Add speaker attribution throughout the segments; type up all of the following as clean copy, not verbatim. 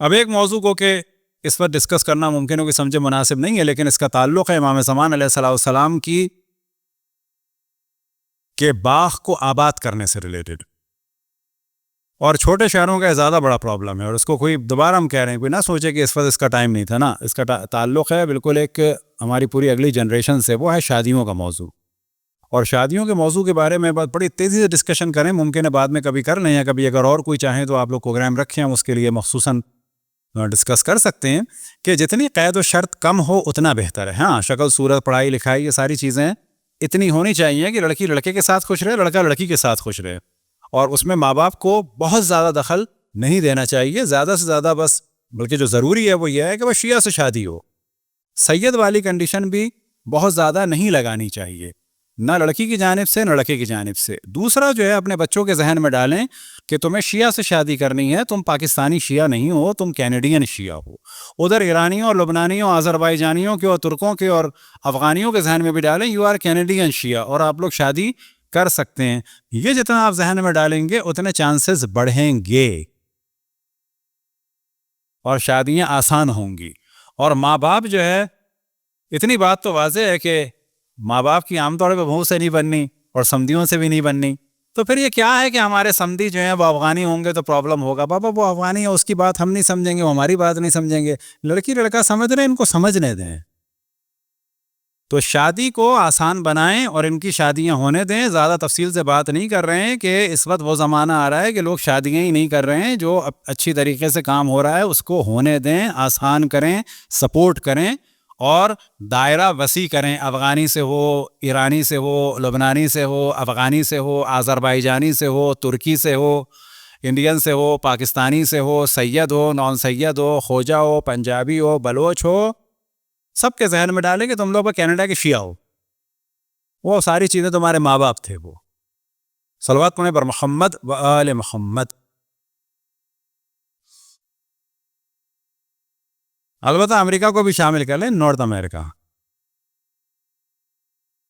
Speaker 1: اب ایک موضوع کو کہ اس پر ڈسکس کرنا ممکن ہو کہ سمجھے مناسب نہیں ہے، لیکن اس کا تعلق ہے امام زمان علیہ السلام کی کہ باغ کو آباد کرنے سے ریلیٹڈ، اور چھوٹے شہروں کا زیادہ بڑا پرابلم ہے، اور اس کو کوئی دوبارہ ہم کہہ رہے ہیں، کوئی نہ سوچے کہ اس وقت اس کا ٹائم نہیں تھا، نا، اس کا تعلق ہے بالکل ایک ہماری پوری اگلی جنریشن سے، وہ ہے شادیوں کا موضوع. اور شادیوں کے موضوع کے بارے میں بڑی تیزی سے ڈسکشن کریں، ممکن ہے بعد میں کبھی کر لیں، یا کبھی اگر اور کوئی چاہیں تو آپ لوگ پروگرام رکھیں، ہم اس کے لیے مخصوصاً ڈسکس کر سکتے ہیں کہ جتنی قید و شرط کم ہو اتنا بہتر ہے. ہاں، شکل صورت، پڑھائی لکھائی، یہ ساری چیزیں اتنی ہونی چاہیے کہ لڑکی لڑکے کے ساتھ خوش رہے، لڑکا لڑکی کے ساتھ خوش رہے، اور اس میں ماں باپ کو بہت زیادہ دخل نہیں دینا چاہیے. زیادہ سے زیادہ بس، بلکہ جو ضروری ہے وہ یہ ہے کہ بس شیعہ سے شادی ہو. سید والی کنڈیشن بھی بہت زیادہ نہیں لگانی چاہیے، نہ لڑکی کی جانب سے نہ لڑکے کی جانب سے. دوسرا جو ہے، اپنے بچوں کے ذہن میں ڈالیں کہ تمہیں شیعہ سے شادی کرنی ہے، تم پاکستانی شیعہ نہیں ہو، تم کینیڈین شیعہ ہو. ادھر ایرانیوں اور لبنانیوں، آذربائیجانیوں کے اور ترکوں کے اور افغانیوں کے ذہن میں بھی ڈالیں یو آر کینیڈین شیعہ، اور آپ لوگ شادی کر سکتے ہیں. یہ جتنا آپ ذہن میں ڈالیں گے اتنے چانسز بڑھیں گے اور شادیاں آسان ہوں گی. اور ماں باپ جو ہے، اتنی بات تو واضح ہے کہ ماں باپ کی عام طور پہ بہو سے نہیں بننی اور سمدیوں سے بھی نہیں بننی. تو پھر یہ کیا ہے کہ ہمارے سمدی جو ہیں وہ افغانی ہوں گے تو پرابلم ہوگا. بابا وہ افغانی ہے، اس کی بات ہم نہیں سمجھیں گے، وہ ہماری بات نہیں سمجھیں گے. لڑکی لڑکا سمجھ رہے ہیں، ان کو سمجھنے دیں. تو شادی کو آسان بنائیں اور ان کی شادیاں ہونے دیں. زیادہ تفصیل سے بات نہیں کر رہے ہیں کہ اس وقت وہ زمانہ آ رہا ہے کہ لوگ شادیاں ہی نہیں کر رہے ہیں. جو اچھی طریقے سے کام ہو رہا ہے اس کو ہونے دیں، آسان کریں، سپورٹ کریں اور دائرہ وسیع کریں. افغانی سے ہو، ایرانی سے ہو، لبنانی سے ہو، افغانی سے ہو، آذربائیجانی سے ہو، ترکی سے ہو، انڈین سے ہو، پاکستانی سے ہو، سید ہو، نان سید ہو، خوجہ ہو، پنجابی ہو، بلوچ ہو، سب کے ذہن میں ڈالیں کہ تم لوگ کینیڈا کے شیعہ ہو. وہ ساری چیزیں تمہارے ماں باپ تھے. وہ صلوات پڑھیں پر محمد و آل محمد. البتہ امریکہ کو بھی شامل کر لیں، نارتھ امریکہ.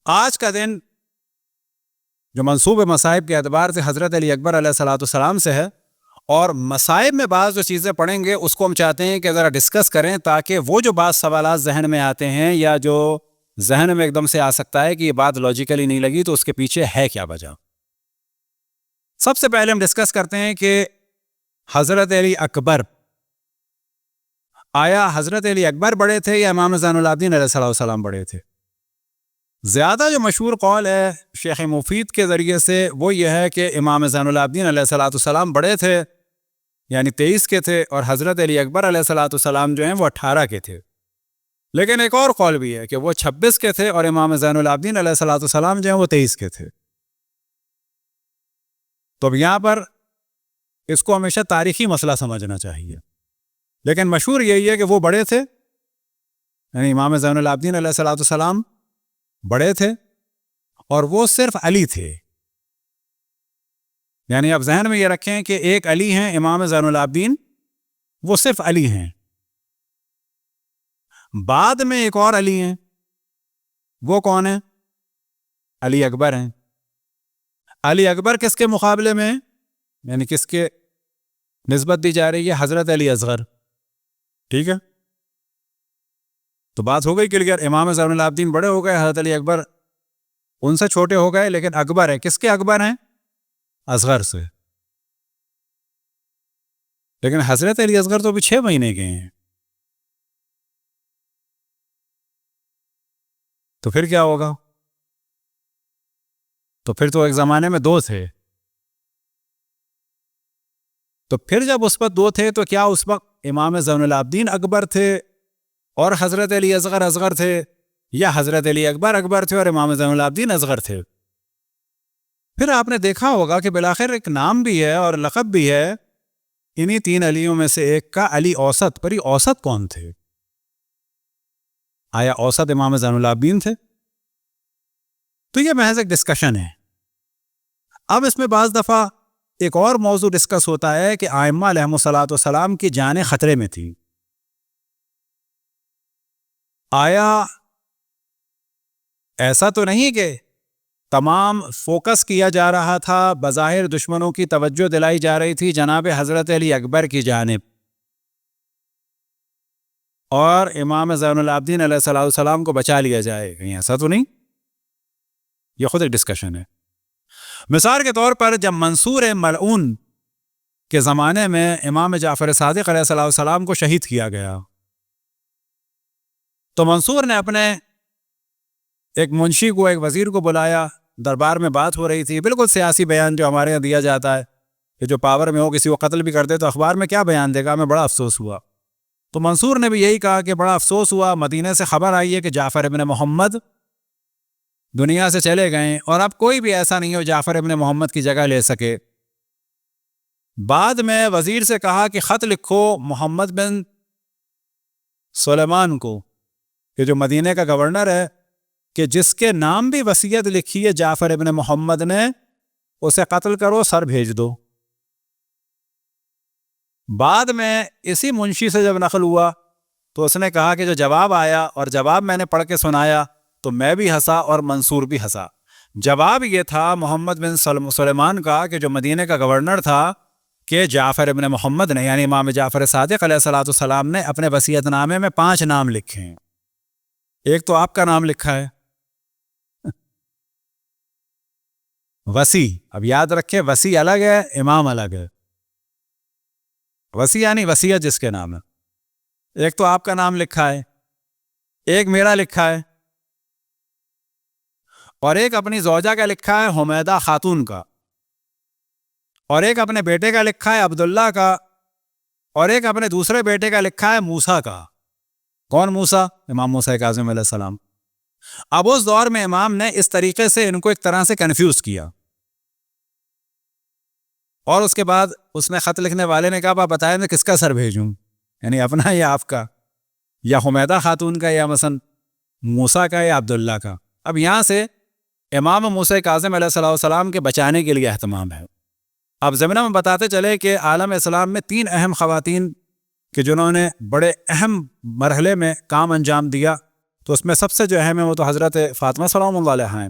Speaker 1: آج کا دن جو منصوب مصائب کے اعتبار سے حضرت علی اکبر علیہ السلام سے ہے، اور مصائب میں بعض جو چیزیں پڑھیں گے اس کو ہم چاہتے ہیں کہ ذرا ڈسکس کریں، تاکہ وہ جو بعض سوالات ذہن میں آتے ہیں یا جو ذہن میں ایک دم سے آ سکتا ہے کہ یہ بات لاجیکلی نہیں لگی تو اس کے پیچھے ہے کیا وجہ. سب سے پہلے ہم ڈسکس کرتے ہیں کہ حضرت علی اکبر، آیا حضرت علی اکبر بڑے تھے یا امام زین العابدین علیہ السلام بڑے تھے؟ زیادہ جو مشہور قول ہے شیخ مفید کے ذریعے سے وہ یہ ہے کہ امام زین العابدین علیہ السلام بڑے تھے، یعنی 23 کے تھے، اور حضرت علی اکبر علیہ السلام جو ہیں وہ 18 کے تھے. لیکن ایک اور قول بھی ہے کہ وہ 26 کے تھے اور امام زین العابدین علیہ السلام جو ہیں وہ 23 کے تھے. تو اب یہاں پر اس کو ہمیشہ تاریخی مسئلہ سمجھنا چاہیے، لیکن مشہور یہی ہے کہ وہ بڑے تھے، یعنی امام زین العابدین علیہ السلام بڑے تھے، اور وہ صرف علی تھے. یعنی آپ ذہن میں یہ رکھیں کہ ایک علی ہیں امام زین العابدین، وہ صرف علی ہیں. بعد میں ایک اور علی ہیں، وہ کون ہیں؟ علی اکبر ہیں. علی اکبر کس کے مقابلے میں، یعنی کس کے نسبت دی جا رہی ہے؟ حضرت علی اصغر. ٹھیک ہے، تو بات ہو گئی کلیئر. امام زین العابدین بڑے ہو گئے، حضرت علی اکبر ان سے چھوٹے ہو گئے، لیکن اکبر ہے کس کے؟ اکبر ہیں اصغر سے. لیکن حضرت علی اصغر تو ابھی 6 مہینے کے ہیں. تو پھر کیا ہوگا؟ تو پھر تو ایک زمانے میں 2 تھے. تو پھر جب اس وقت 2 تھے تو کیا اس وقت امام زین العابدین اکبر تھے اور حضرت علی اصغر تھے، یا حضرت علی اکبر تھے اور امام زین العابدین اصغر تھے؟ پھر آپ نے دیکھا ہوگا کہ بالآخر ایک نام بھی ہے اور لقب بھی ہے انہی 3 علیوں میں سے ایک کا، علی اوسط. پر یہ اوسط کون تھے؟ آیا اوسط امام زین العابدین تھے؟ تو یہ محض ایک ڈسکشن ہے. اب اس میں بعض دفعہ ایک اور موضوع ڈسکس ہوتا ہے کہ ائمہ علیہم السلام کی جانیں خطرے میں تھیں. آیا ایسا تو نہیں کہ تمام فوکس کیا جا رہا تھا، بظاہر دشمنوں کی توجہ دلائی جا رہی تھی جناب حضرت علی اکبر کی جانب، اور امام زین العابدین علیہ الصلوۃ والسلام کو بچا لیا جائے، کہیں ایسا تو نہیں؟ یہ خود ایک ڈسکشن ہے۔ مثال کے طور پر جب منصور ملعون کے زمانے میں امام جعفر صادق علیہ الصلوۃ والسلام کو شہید کیا گیا، تو منصور نے اپنے ایک منشی کو، ایک وزیر کو بلایا، دربار میں بات ہو رہی تھی، بالکل سیاسی بیان جو ہمارے یہاں دیا جاتا ہے کہ جو پاور میں ہو کسی کو قتل بھی کر دے تو اخبار میں کیا بیان دے گا، ہمیں بڑا افسوس ہوا۔ تو منصور نے بھی یہی کہا کہ بڑا افسوس ہوا، مدینے سے خبر آئی ہے کہ جعفر ابن محمد دنیا سے چلے گئے اور اب کوئی بھی ایسا نہیں ہو جعفر ابن محمد کی جگہ لے سکے۔ بعد میں وزیر سے کہا کہ خط لکھو محمد بن سلیمان کو کہ جو مدینے کا گورنر ہے، کہ جس کے نام بھی وصیت لکھی ہے جعفر ابن محمد نے، اسے قتل کرو، سر بھیج دو۔ بعد میں اسی منشی سے جب نقل ہوا تو اس نے کہا کہ جو جواب آیا اور جواب میں نے پڑھ کے سنایا تو میں بھی ہنسا اور منصور بھی ہنسا۔ جواب یہ تھا محمد بن سلیمان کا کہ جو مدینے کا گورنر تھا کہ جعفر ابن محمد نے، یعنی امام جعفر صادق علیہ الصلوۃ والسلام نے اپنے وصیت نامے میں 5 نام لکھے ہیں، ایک تو آپ کا نام لکھا ہے وصی۔ اب یاد رکھیں وصی الگ ہے، امام الگ ہے۔ وصی یعنی وصیت جس کے نام ہے، ایک تو آپ کا نام لکھا ہے، ایک میرا لکھا ہے، اور ایک اپنی زوجہ کا لکھا ہے حمیدہ خاتون کا، اور ایک اپنے بیٹے کا لکھا ہے عبداللہ کا، اور ایک اپنے دوسرے بیٹے کا لکھا ہے موسیٰ کا۔ کون موسیٰ؟ امام موسیٰ کاظم علیہ السلام۔ اب اس دور میں امام نے اس طریقے سے ان کو ایک طرح سے کنفیوز کیا، اور اس کے بعد اس نے خط لکھنے والے نے کہا آپ بتائیں میں کس کا سر بھیجوں، یعنی اپنا یا آپ کا، یا حمیدہ خاتون کا، یا مثلا موسیٰ کا، یا عبداللہ کا۔ اب یہاں سے امام موسیٰ کاظم علیہ السلام کے بچانے کے لیے اہتمام ہے۔ اب ضمن میں بتاتے چلے کہ عالم اسلام میں 3 اہم خواتین کہ جنہوں نے بڑے اہم مرحلے میں کام انجام دیا، تو اس میں سب سے جو اہم ہے وہ تو حضرت فاطمہ سلام اللہ علیہا ہیں،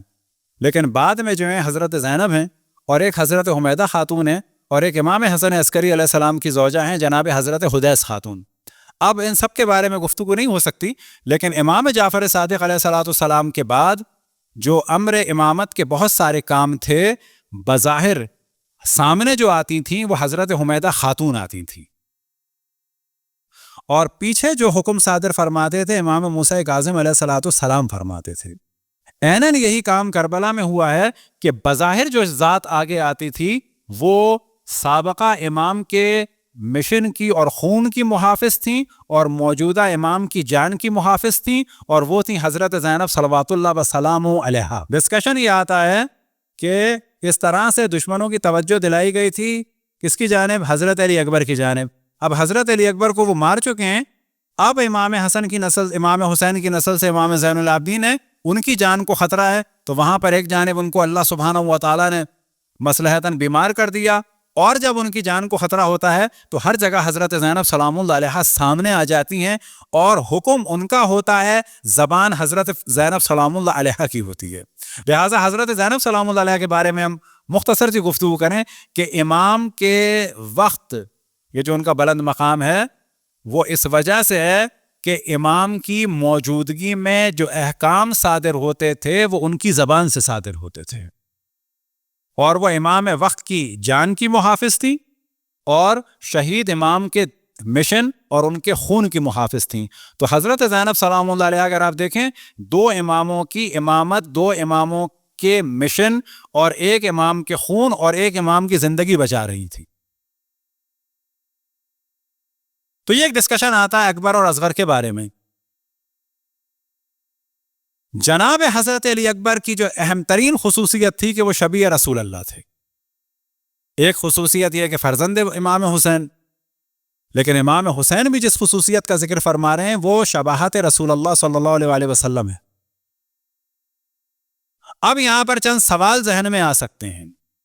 Speaker 1: لیکن بعد میں جو ہیں حضرت زینب ہیں، اور ایک حضرت حمیدہ خاتون ہیں، اور ایک امام حسن عسکری علیہ السلام کی زوجہ ہیں جناب حضرت حدیث خاتون۔ اب ان سب کے بارے میں گفتگو نہیں ہو سکتی، لیکن امام جعفر صادق علیہ السلام کے بعد جو امر امامت کے بہت سارے کام تھے، بظاہر سامنے جو آتی تھیں وہ حضرت حمیدہ خاتون آتی تھیں، اور پیچھے جو حکم صادر فرماتے تھے امام موسیٰ کاظم علیہ السلام فرماتے تھے۔ عیناً یہی کام کربلا میں ہوا ہے کہ بظاہر جو ذات آگے آتی تھی وہ سابقہ امام کے مشن کی اور خون کی محافظ تھیں، اور موجودہ امام کی جان کی محافظ تھیں، اور وہ تھیں حضرت زینب صلوات اللہ وسلام علیہا۔ ڈسکشن یہ آتا ہے کہ اس طرح سے دشمنوں کی توجہ دلائی گئی تھی کس کی جانب؟ حضرت علی اکبر کی جانب۔ اب حضرت علی اکبر کو وہ مار چکے ہیں، اب امام حسن کی نسل، امام حسین کی نسل سے امام زین العابدین ہے، ان کی جان کو خطرہ ہے، تو وہاں پر ایک جانب ان کو اللہ سبحانہ و تعالیٰ نے مصلحتاً بیمار کر دیا، اور جب ان کی جان کو خطرہ ہوتا ہے تو ہر جگہ حضرت زینب سلام اللہ علیہا سامنے آ جاتی ہیں، اور حکم ان کا ہوتا ہے، زبان حضرت زینب سلام اللہ علیہا کی ہوتی ہے۔ لہٰذا حضرت زینب سلام اللہ علیہا کے بارے میں ہم مختصر سی گفتگو کریں کہ امام کے وقت یہ جو ان کا بلند مقام ہے وہ اس وجہ سے ہے کہ امام کی موجودگی میں جو احکام صادر ہوتے تھے وہ ان کی زبان سے صادر ہوتے تھے، اور وہ امام وقت کی جان کی محافظ تھی، اور شہید امام کے مشن اور ان کے خون کی محافظ تھیں۔ تو حضرت زینب سلام اللہ علیہ اگر آپ دیکھیں، 2 اماموں کی امامت، 2 اماموں کے مشن، اور ایک امام کے خون اور ایک امام کی زندگی بچا رہی تھی۔ تو یہ ایک ڈسکشن آتا ہے اکبر اور اصغر کے بارے میں۔ جناب حضرت علی اکبر کی جو اہم ترین خصوصیت تھی کہ وہ شبیہ رسول اللہ تھے۔ ایک خصوصیت یہ کہ فرزند امام حسین، لیکن امام حسین بھی جس خصوصیت کا ذکر فرما رہے ہیں وہ شباہت رسول اللہ صلی اللہ علیہ وسلم ہے۔ اب یہاں پر چند سوال ذہن میں آ سکتے ہیں